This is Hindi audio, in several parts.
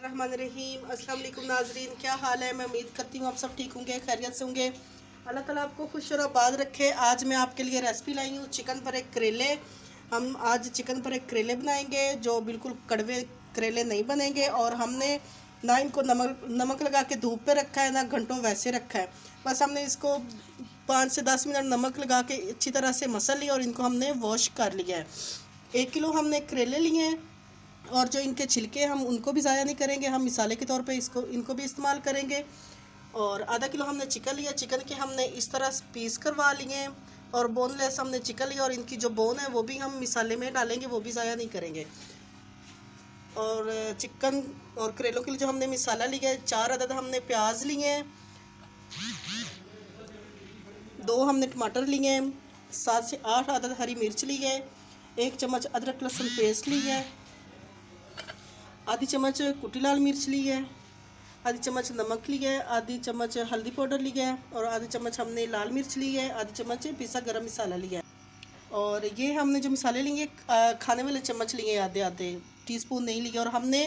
रहमानिर्रहीम। अस्सलाम वालेकुम नाजरीन, क्या हाल है। मैं उम्मीद करती हूँ आप सब ठीक होंगे, खैरियत से होंगे। अल्लाह ताला आपको खुश और आबाद रखे। आज मैं आपके लिए रेसिपी लाई हूँ चिकन भरे करेले। हम आज चिकन भरे करेले बनाएंगे जो बिल्कुल कड़वे करेले नहीं बनेंगे। और हमने ना इनको नमक लगा के धूप पे रखा है, ना घंटों वैसे रखा है। बस हमने इसको 5 से 10 मिनट नमक लगा के अच्छी तरह से मसल लिया और इनको हमने वॉश कर लिया है। 1 किलो हमने करेले लिए हैं और जो इनके छिलके हम उनको भी ज़ाया नहीं करेंगे, हम मिसाले के तौर पे इनको भी इस्तेमाल करेंगे। और आधा किलो हमने चिकन लिया, चिकन के हमने इस तरह पीस करवा लिए हैं और बोनलेस हमने चिकन लिया और इनकी जो बोन है वो भी हम मिसाले में डालेंगे, वो भी ज़ाया नहीं करेंगे। और चिकन और करेलों के लिए जो हमने मिसाला लिया है, 4 अदद हमने प्याज लिए हैं, 2 हमने टमाटर लिए हैं, 7 से 8 अदद हरी मिर्च ली है, 1 चम्मच अदरक लहसुन पेस्ट ली है, आधी चम्मच कुटी लाल मिर्च ली है, आधी चम्मच नमक ली है, आधी चम्मच हल्दी पाउडर ली है और आधी चम्मच हमने लाल मिर्च ली है, आधी चम्मच पिसा गरम मसाला लिया है। और ये हमने जो मसाले लिए खाने वाले चम्मच लिए आधे आधे टीस्पून नहीं लिए। और हमने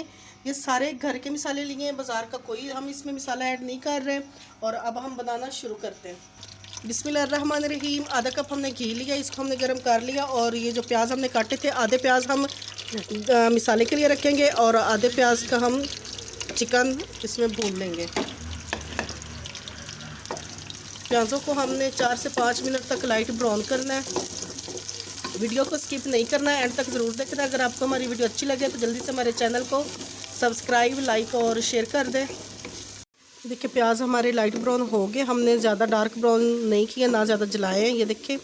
ये सारे घर के मसाले लिए हैं, बाज़ार का कोई हम इसमें मसाला ऐड नहीं कर रहे। और अब हम बनाना शुरू करते हैं। बिस्मिल्लाहिर्रहमानिर्रहीम। आधा कप हमने घी लिया, इसको हमने गर्म कर लिया। और ये जो प्याज हमने काटे थे, आधे प्याज हम मिसाले के लिए रखेंगे और आधे प्याज का हम चिकन इसमें भून लेंगे। प्याज़ों को हमने 4 से 5 मिनट तक लाइट ब्राउन करना है। वीडियो को स्किप नहीं करना है, एंड तक ज़रूर देखना। अगर आपको हमारी वीडियो अच्छी लगे तो जल्दी से हमारे चैनल को सब्सक्राइब, लाइक और शेयर कर दें। देखिए प्याज हमारे लाइट ब्राउन हो गए, हमने ज़्यादा डार्क ब्राउन नहीं किया, ना ज़्यादा जलाए हैं। ये देखिए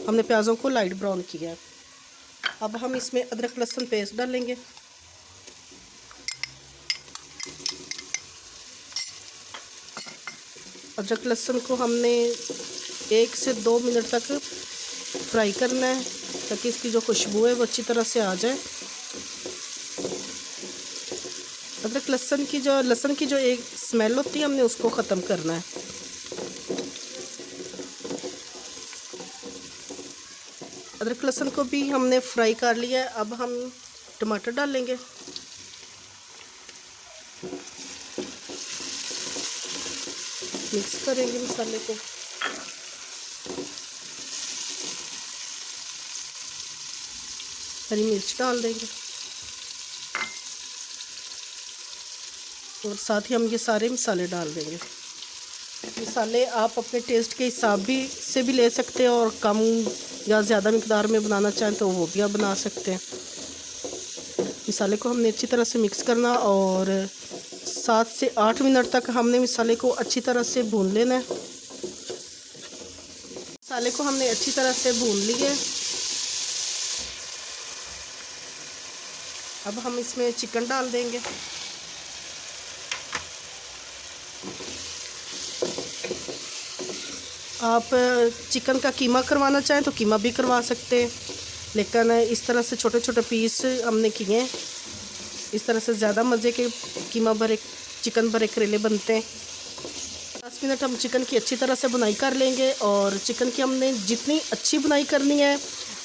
हमने प्याज़ों को लाइट ब्राउन किया है। अब हम इसमें अदरक लहसुन पेस्ट डालेंगे। अदरक लहसुन को हमने 1 से 2 मिनट तक फ्राई करना है ताकि इसकी जो खुशबू है वो अच्छी तरह से आ जाए। अदरक लहसुन की जो एक स्मेल होती है, हमने उसको ख़त्म करना है। अदरक लहसुन को भी हमने फ्राई कर लिया है। अब हम टमाटर डालेंगे। मिक्स करेंगे मसाले को। हरी मिर्च डाल देंगे और साथ ही हम ये सारे मसाले डाल देंगे। मसाले आप अपने टेस्ट के हिसाब से भी ले सकते हैं और कम या ज़्यादा मिकदार में बनाना चाहें तो वो भी आप बना सकते हैं। मसाले को हमने अच्छी तरह से मिक्स करना और 7 से 8 मिनट तक हमने मसाले को अच्छी तरह से भून लेना है। मसाले को हमने अच्छी तरह से भून लिए। अब हम इसमें चिकन डाल देंगे। आप चिकन का कीमा करवाना चाहें तो कीमा भी करवा सकते हैं, लेकिन इस तरह से छोटे छोटे पीस हमने किए हैं। इस तरह से ज़्यादा मज़े के चिकन भरे करेले बनते हैं। 10 मिनट हम चिकन की अच्छी तरह से बुनाई कर लेंगे। और चिकन की हमने जितनी अच्छी बुनाई करनी है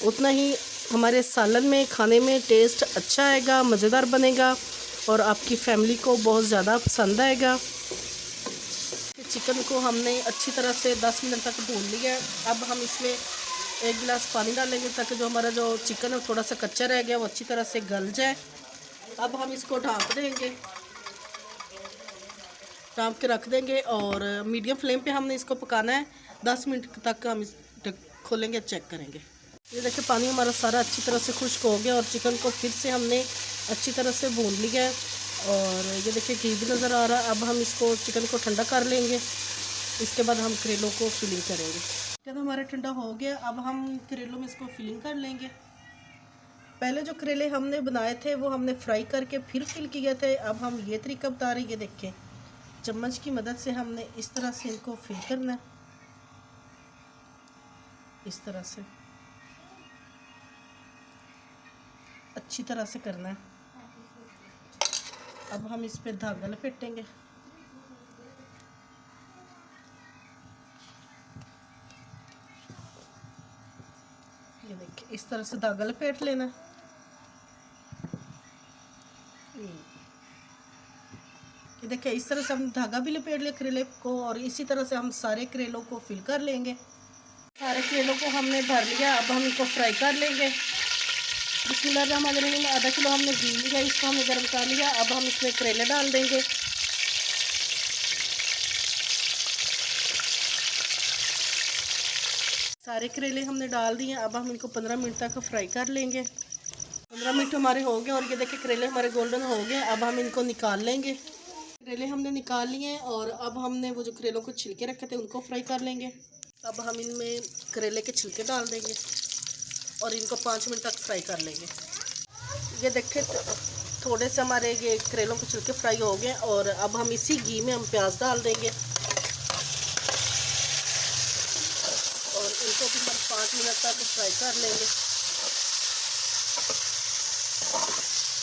उतना ही हमारे सालन में खाने में टेस्ट अच्छा आएगा, मज़ेदार बनेगा और आपकी फैमिली को बहुत ज़्यादा पसंद आएगा। चिकन को हमने अच्छी तरह से 10 मिनट तक भून लिया है। अब हम इसमें 1 गिलास पानी डालेंगे ताकि जो हमारा जो चिकन है थोड़ा सा कच्चा रह गया वो अच्छी तरह से गल जाए। अब हम इसको ढाँप देंगे, ढाँप के रख देंगे और मीडियम फ्लेम पे हमने इसको पकाना है। 10 मिनट तक हम इस खोलेंगे, चेक करेंगे। ये देखिए पानी हमारा सारा अच्छी तरह से खुश्क हो गया और चिकन को फिर से हमने अच्छी तरह से भून लिया है। और ये देखिए घी भी नज़र आ रहा है। अब हम इसको चिकन को ठंडा कर लेंगे, इसके बाद हम करेलों को फिलिंग करेंगे। चिकन हमारा ठंडा हो गया, अब हम करेलों में इसको फिलिंग कर लेंगे। पहले जो करेले हमने बनाए थे वो हमने फ्राई करके फिर फिल किए थे। अब हम ये तरीका बता रहे हैं। ये देखें चम्मच की मदद से हमने इस तरह से इनको फिल करना है, इस तरह से अच्छी तरह से करना है। अब हम इस पे धागा लपेटेंगे। ये देखिए इस तरह से धागा लपेट लेना। ये देखिए इस तरह से हम धागा भी लपेट लिया करेले को, और इसी तरह से हम सारे करेलों को फिल कर लेंगे। सारे करेलों को हमने भर लिया, अब हम इनको फ्राई कर लेंगे। बिस्मिल्लाहिर्रहमानिर्रहीम। आधा किलो हमने घी लिया, इसको हमने गर्म कर लिया। अब हम इसमें करेले डाल देंगे। सारे करेले हमने डाल दिए। अब हम इनको 15 मिनट तक फ्राई कर लेंगे। 15 मिनट हमारे हो गए और ये देखिए करेले हमारे गोल्डन हो गए। अब हम इनको निकाल लेंगे। करेले हमने निकाल लिए और अब हमने वो जो करेलों को छिलके रखे थे उनको फ्राई कर लेंगे। अब हम इनमें करेले के छिलके डाल देंगे और इनको 5 मिनट तक फ्राई कर लेंगे। ये देखिए थोड़े से हमारे ये करेलों के छिलके फ्राई हो गए और अब हम इसी घी में हम प्याज डाल देंगे और इनको भी हम 5 मिनट तक फ्राई कर लेंगे।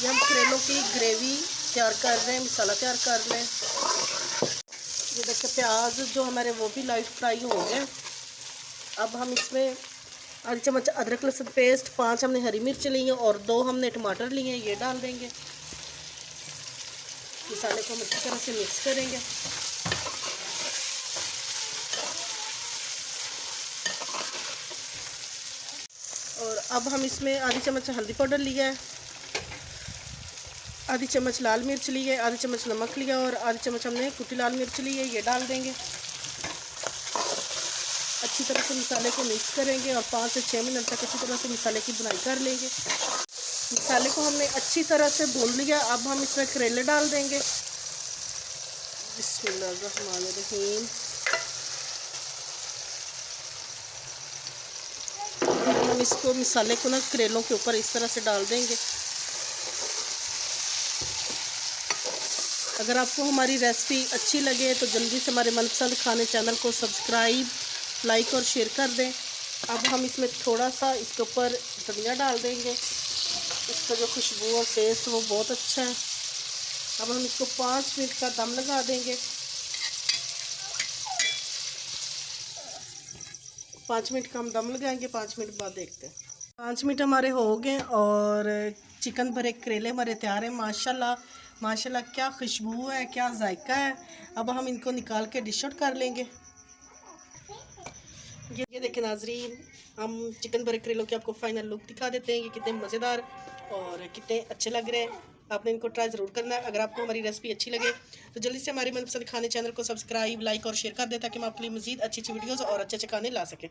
ये हम करेलों की ग्रेवी तैयार कर रहे हैं, मसाला तैयार कर रहे हैं। ये देखिए प्याज जो हमारे वो भी लाइट फ्राई हो गए। अब हम इसमें आधी चम्मच अदरक लहसुन पेस्ट, 5 हमने हरी मिर्च ली है और 2 हमने टमाटर लिए हैं, ये डाल देंगे। मसाले को हम अच्छी तरह से मिक्स करेंगे। और अब हम इसमें आधी चम्मच हल्दी पाउडर लिया है, आधी चम्मच लाल मिर्च ली है, आधी चम्मच नमक लिया और आधी चम्मच हमने कुटी लाल मिर्च ली है, ये डाल देंगे। अच्छी तरह से मसाले को मिक्स करेंगे और 5 से 6 मिनट तक अच्छी तरह से मसाले की बुनाई कर लेंगे। मसाले को हमने अच्छी तरह से भून लिया। अब हम इसमें करेले डाल देंगे। बिस्मिल्लाहिर्रहमानिर्रहीम। हम इसको मसाले को ना करेलों के ऊपर इस तरह से डाल देंगे। अगर आपको हमारी रेसिपी अच्छी लगे तो जल्दी से हमारे मनपसंद खाने चैनल को सब्सक्राइब, लाइक और शेयर कर दें। अब हम इसमें थोड़ा सा इसके ऊपर धनिया डाल देंगे, इसका जो खुशबू और टेस्ट वो बहुत अच्छा है। अब हम इसको 5 मिनट का दम लगा देंगे। 5 मिनट का हम दम लगाएंगे, 5 मिनट बाद देखते हैं। 5 मिनट हमारे हो गए और चिकन भरे करेले हमारे तैयार हैं। माशाल्लाह माशाल्लाह, क्या खुशबू है, क्या जायका है। अब हम इनको निकाल के डिश आउट कर लेंगे। ये देखें नाजरीन, हम चिकन भरे करेलों के आपको फाइनल लुक दिखा देते हैं। ये कितने मज़ेदार और कितने अच्छे लग रहे हैं। आपने इनको ट्राई ज़रूर करना है। अगर आपको हमारी रेसिपी अच्छी लगे तो जल्दी से हमारे मनपसंद खाने चैनल को सब्सक्राइब, लाइक और शेयर कर दें ताकि हम आपके लिए मज़ीद अच्छी अच्छी वीडियोज़ और अच्छे अच्छे खाने ला सकें।